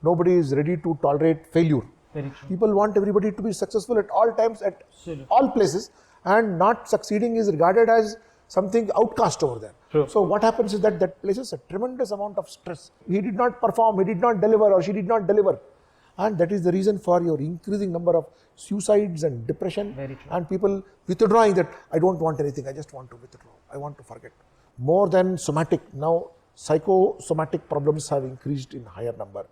Nobody is ready to tolerate failure. Very true. People want everybody to be successful at all times, at Absolutely. all places, and not succeeding is regarded as something outcast over there. True. So what happens is that places a tremendous amount of stress. He did not perform, he did not deliver, or she did not deliver. And that is the reason for your increasing number of suicides and depression. Very true. And people withdrawing that, I don't want anything, I just want to withdraw, I want to forget. More than somatic, now psychosomatic problems have increased in higher number.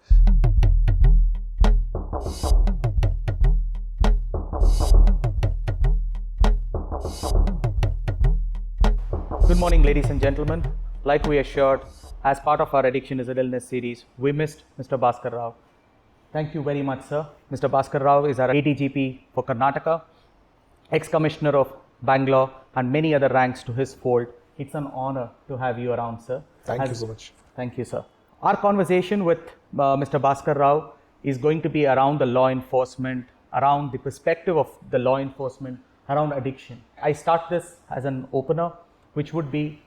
Good morning, ladies and gentlemen. Like we assured, as part of our Addiction is an Illness series, we missed Mr. Bhaskar Rao. Thank you very much, sir. Mr. Bhaskar Rao is our ADGP for Karnataka, ex-commissioner of Bangalore, and many other ranks to his fold. It's an honor to have you around, sir. Thank you so much. Thank you, sir. Our conversation with Mr. Bhaskar Rao is going to be around the law enforcement, around the perspective of the law enforcement, around addiction. I start this as an opener, which would be,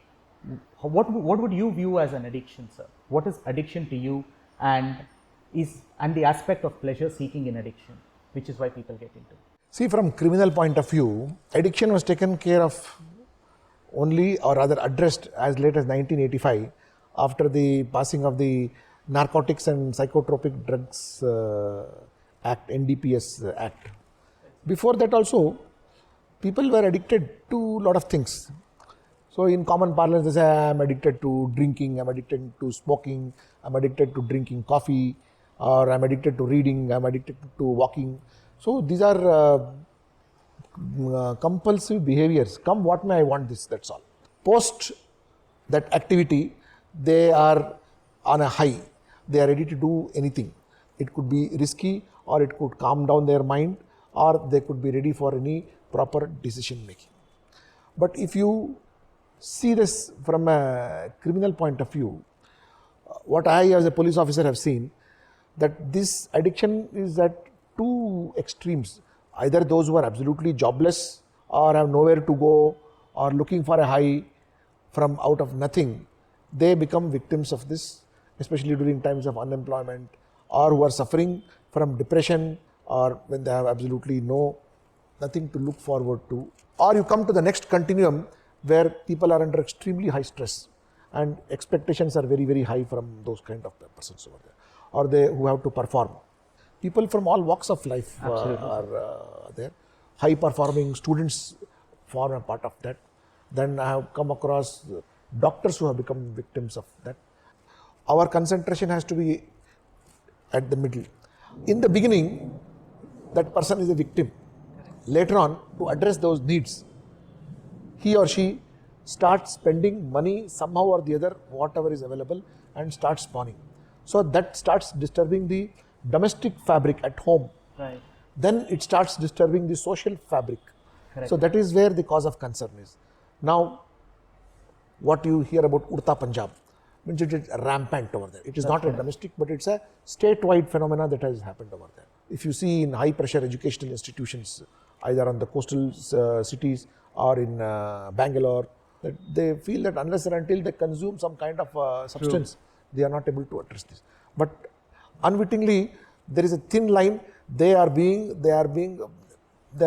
what would you view as an addiction, sir? What is addiction to you, and the aspect of pleasure seeking in addiction, which is why people get into it? See, from criminal point of view, addiction was taken care of only, or rather addressed, as late as 1985, after the passing of the Narcotics and Psychotropic Drugs Act, NDPS Act. Before that also, people were addicted to a lot of things. So in common parlance, they say, I'm addicted to drinking, I'm addicted to smoking, I'm addicted to drinking coffee, or I'm addicted to reading, I'm addicted to walking. So these are compulsive behaviors. Come what may, I want this, that's all. Post that activity, they are on a high. They are ready to do anything. It could be risky, or it could calm down their mind, or they could be ready for any proper decision making. But if you see this from a criminal point of view, what I as a police officer have seen, that this addiction is at two extremes. Either those who are absolutely jobless, or have nowhere to go, or looking for a high from out of nothing, they become victims of this, especially during times of unemployment, or who are suffering from depression, or when they have absolutely nothing to look forward to. Or you come to the next continuum, where people are under extremely high stress and expectations are very, very high from those kind of persons over there, or they who have to perform. People from all walks of life are there. High performing students form a part of that. Then I have come across doctors who have become victims of that. Our concentration has to be at the middle. In the beginning, that person is a victim. Later on, to address those needs, he or she starts spending money somehow or the other, whatever is available, and starts spawning. So that starts disturbing the domestic fabric at home. Right. Then it starts disturbing the social fabric. Correct. So that is where the cause of concern is. Now, what you hear about Urta Punjab, means it is rampant over there. It is not a domestic, but it's a statewide phenomena that has happened over there. If you see in high pressure educational institutions, either on the coastal cities or in Bangalore, that they feel that unless and until they consume some kind of substance, they are not able to address this. But unwittingly, there is a thin line. They are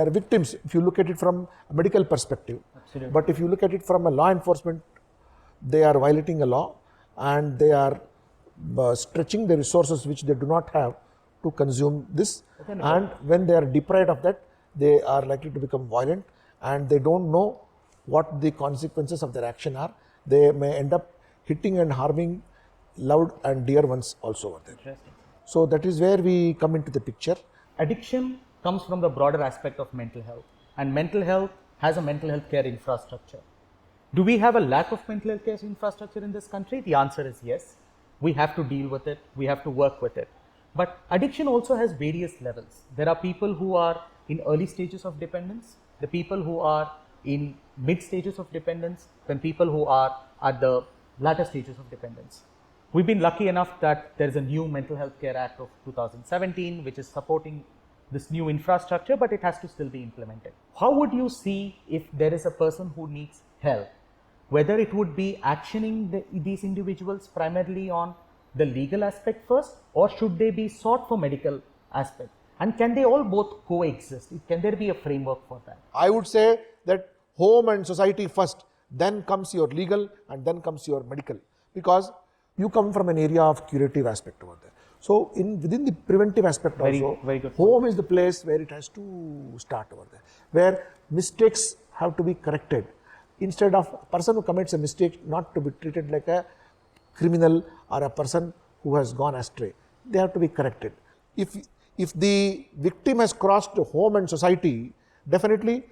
victims if you look at it from a medical perspective. Absolutely. But if you look at it from a law enforcement, they are violating a law, and they are stretching the resources which they do not have to consume this. And when they are deprived of that, they are likely to become violent, and they don't know what the consequences of their action are. They may end up hitting and harming loved and dear ones also over there. Interesting. So that is where we come into the picture. Addiction comes from the broader aspect of mental health, and mental health has a mental health care infrastructure. Do we have a lack of mental health care infrastructure in this country? The answer is yes. We have to deal with it. We have to work with it. But addiction also has various levels. There are people who are in early stages of dependence, the people who are in mid stages of dependence, and people who are at the latter stages of dependence. We've been lucky enough that there is a new Mental Health Care Act of 2017, which is supporting this new infrastructure, but it has to still be implemented. How would you see if there is a person who needs help, whether it would be actioning these individuals primarily on the legal aspect first, or should they be sought for medical aspect? And can they all both coexist? Can there be a framework for that? I would say that home and society first, then comes your legal, and then comes your medical, because you come from an area of curative aspect over there. So within the preventive aspect also, very good home is the place where it has to start over there, where mistakes have to be corrected. Instead of a person who commits a mistake not to be treated like a criminal or a person who has gone astray, they have to be corrected. If the victim has crossed home and society, definitely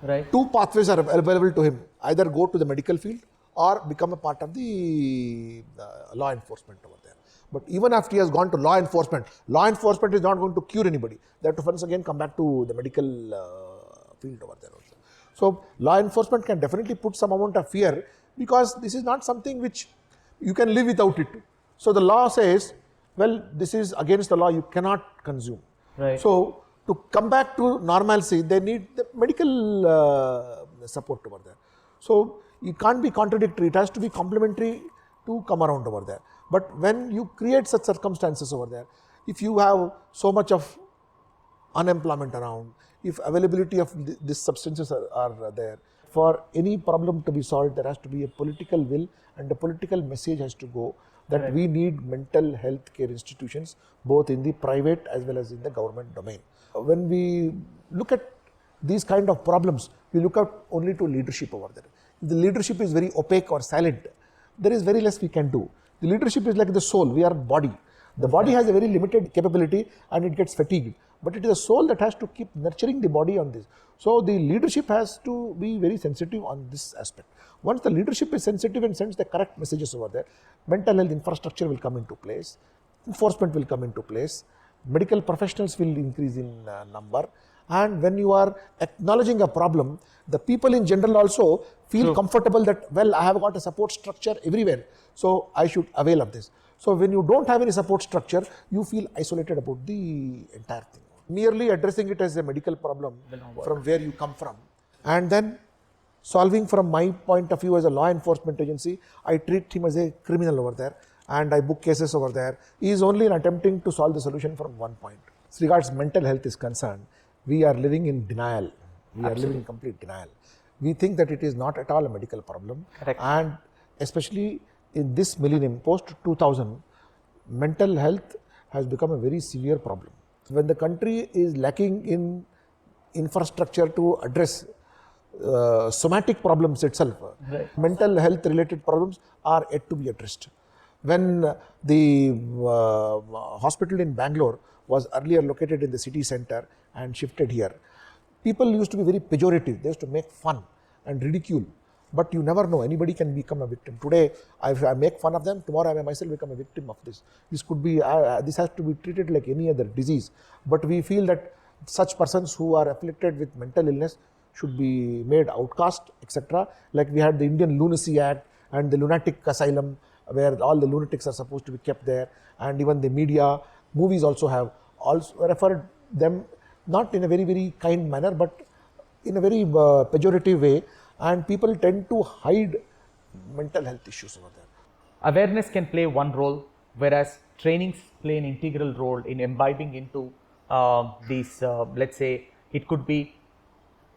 Right. two pathways are available to him: either go to the medical field or become a part of the law enforcement over there. But even after he has gone to law enforcement is not going to cure anybody. They have to once again come back to the medical field over there also. So law enforcement can definitely put some amount of fear, because this is not something which you can live without it. So the law says, well, this is against the law, you cannot consume. Right. So to come back to normalcy, they need the medical support over there. So it can't be contradictory, it has to be complementary to come around over there. But when you create such circumstances over there, if you have so much of unemployment around, if availability of these substances are there, for any problem to be solved, there has to be a political will, and the political message has to go that Correct. we need mental health care institutions both in the private as well as in the government domain. When we look at these kind of problems, we look out only to leadership over there. If the leadership is very opaque or silent, there is very less we can do. The leadership is like the soul, we are body. The body has a very limited capability and it gets fatigued, but it is the soul that has to keep nurturing the body on this. So the leadership has to be very sensitive on this aspect. Once the leadership is sensitive and sends the correct messages over there, mental health infrastructure will come into place, enforcement will come into place, medical professionals will increase in number, and when you are acknowledging a problem, the people in general also feel True. comfortable that, well, I have got a support structure everywhere, so I should avail of this. So when you don't have any support structure, you feel isolated about the entire thing. Merely addressing it as a medical problem from where you come from, and then solving from my point of view as a law enforcement agency, I treat him as a criminal over there and I book cases over there, is only in attempting to solve the solution from one point. As regards mental health is concerned, we are living in denial. We are living in complete denial. We think that it is not at all a medical problem. Correct. And especially in this millennium, post 2000, mental health has become a very severe problem. When the country is lacking in infrastructure to address somatic problems itself, Right. mental health related problems are yet to be addressed. When the hospital in Bangalore was earlier located in the city center and shifted here, people used to be very pejorative. They used to make fun and ridicule. But you never know, anybody can become a victim. Today, I make fun of them, tomorrow I may myself become a victim of this. This could be, this has to be treated like any other disease. But we feel that such persons who are afflicted with mental illness should be made outcast, etc. Like we had the Indian Lunacy Act and the Lunatic Asylum, where all the lunatics are supposed to be kept there, and even the media, movies also have also referred them not in a very, very kind manner, but in a very pejorative way, and people tend to hide mental health issues over there. Awareness can play one role, whereas trainings play an integral role in imbibing into these, let's say, it could be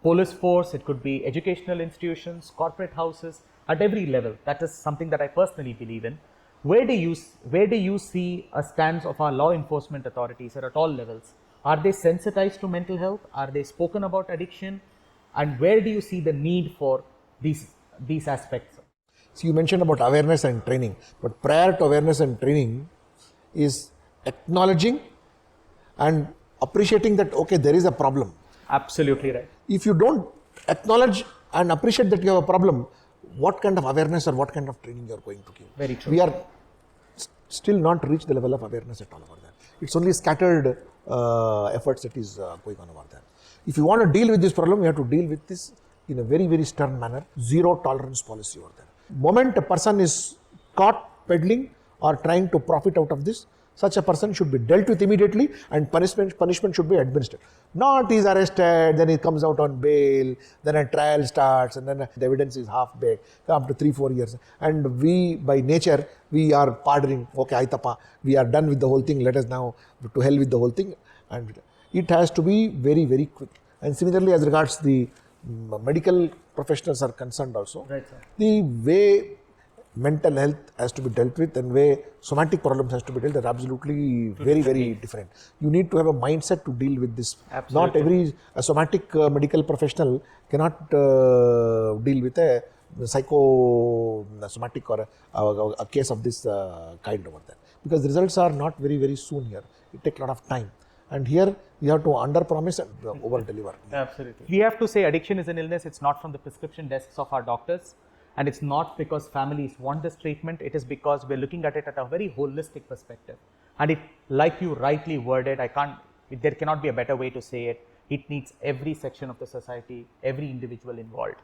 police force, it could be educational institutions, corporate houses, at every level. That is something that I personally believe in. Where do you see a stance of our law enforcement authorities at all levels? Are they sensitized to mental health? Are they spoken about addiction? And where do you see the need for these aspects? So you mentioned about awareness and training, but prior to awareness and training is acknowledging and appreciating that, okay, there is a problem. Absolutely right. If you don't acknowledge and appreciate that you have a problem, what kind of awareness or what kind of training you are going to give? Very true. We are still not reached the level of awareness at all over there. It's only scattered efforts that is going on over there. If you want to deal with this problem, you have to deal with this in a very, very stern manner. Zero tolerance policy over there. Moment a person is caught peddling or trying to profit out of this, such a person should be dealt with immediately and punishment should be administered. Not he's arrested, then he comes out on bail, then a trial starts, and then the evidence is half-baked after 3-4 years. And we, by nature, we are pardoning, okay, aitapa, we are done with the whole thing, let us now to hell with the whole thing. And it has to be very, very quick. And similarly, as regards the medical professionals are concerned also, Right, sir. the way mental health has to be dealt with and way somatic problems has to be dealt are absolutely very, very different. You need to have a mindset to deal with this. Absolutely. Not every somatic medical professional cannot deal with a psychosomatic or a case of this kind over there, because the results are not very, very soon here. It takes a lot of time. And here you have to under promise and over deliver. Absolutely. We have to say addiction is an illness. It's not from the prescription desks of our doctors. And it's not because families want this treatment. It is because we're looking at it at a very holistic perspective. And it, like you rightly worded, there cannot be a better way to say it. It needs every section of the society, every individual involved.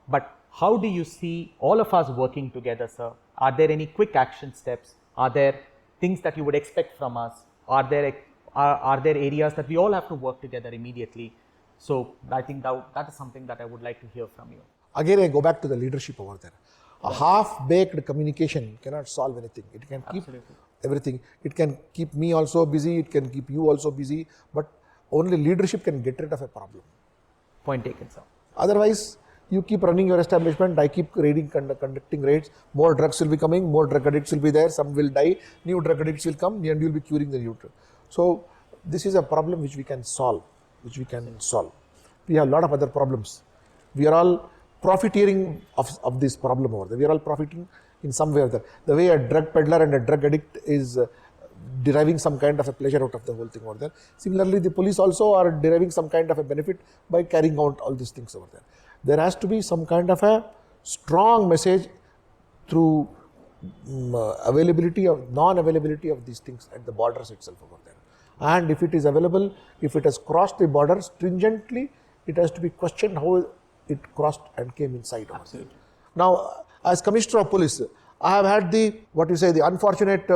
But how do you see all of us working together, sir? Are there any quick action steps? Are there things that you would expect from us? Are there areas that we all have to work together immediately? So I think that is something that I would like to hear from you. Again, I go back to the leadership over there. A half-baked communication cannot solve anything. It can keep everything. It can keep me also busy. It can keep you also busy. But only leadership can get rid of a problem. Point taken, sir. Otherwise, you keep running your establishment. I keep conducting raids. More drugs will be coming. More drug addicts will be there. Some will die. New drug addicts will come, and you will be curing the new drug. So this is a problem which we can solve. We have a lot of other problems. We are all profiteering of this problem over there. We are all profiting in some way or other. The way a drug peddler and a drug addict is deriving some kind of a pleasure out of the whole thing over there. Similarly, the police also are deriving some kind of a benefit by carrying out all these things over there. There has to be some kind of a strong message through non-availability of these things at the borders itself over there. And if it is available, if it has crossed the border stringently, it has to be questioned how it crossed and came inside. Absolutely. Now, as Commissioner of Police, I have had the unfortunate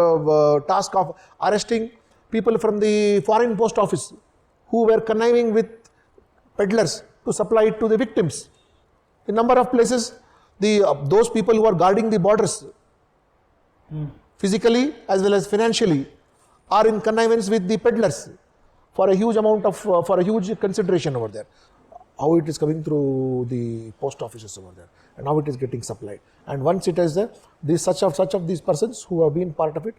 task of arresting people from the foreign post office who were conniving with peddlers to supply it to the victims. In number of places, those people who are guarding the borders, physically as well as financially, are in connivance with the peddlers for a huge amount of, for a huge consideration over there. How it is coming through the post offices over there and how it is getting supplied. And once it is there, such of these persons who have been part of it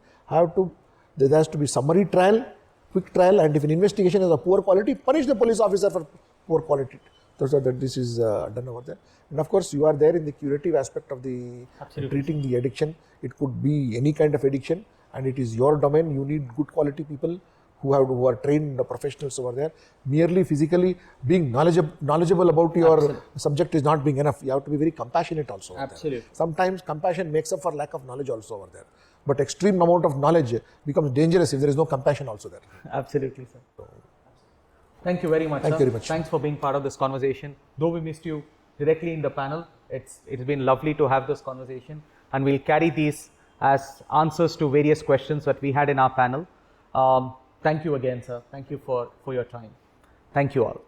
there has to be summary trial, quick trial, and if an investigation is of poor quality, punish the police officer for poor quality. So that this is done over there. And of course, you are there in the curative aspect of the treating the addiction. It could be any kind of addiction, and it is your domain. You need good quality people who are trained professionals over there. Merely physically being knowledgeable about your subject is not being enough. You have to be very compassionate also. Absolutely. Sometimes compassion makes up for lack of knowledge also over there. But extreme amount of knowledge becomes dangerous if there is no compassion also there. Absolutely, sir. Thank you very much, sir. Thank you very much. Thanks for being part of this conversation. Though we missed you directly in the panel, it's been lovely to have this conversation, and we'll carry these as answers to various questions that we had in our panel. Thank you again, sir. Thank you for your time. Thank you all.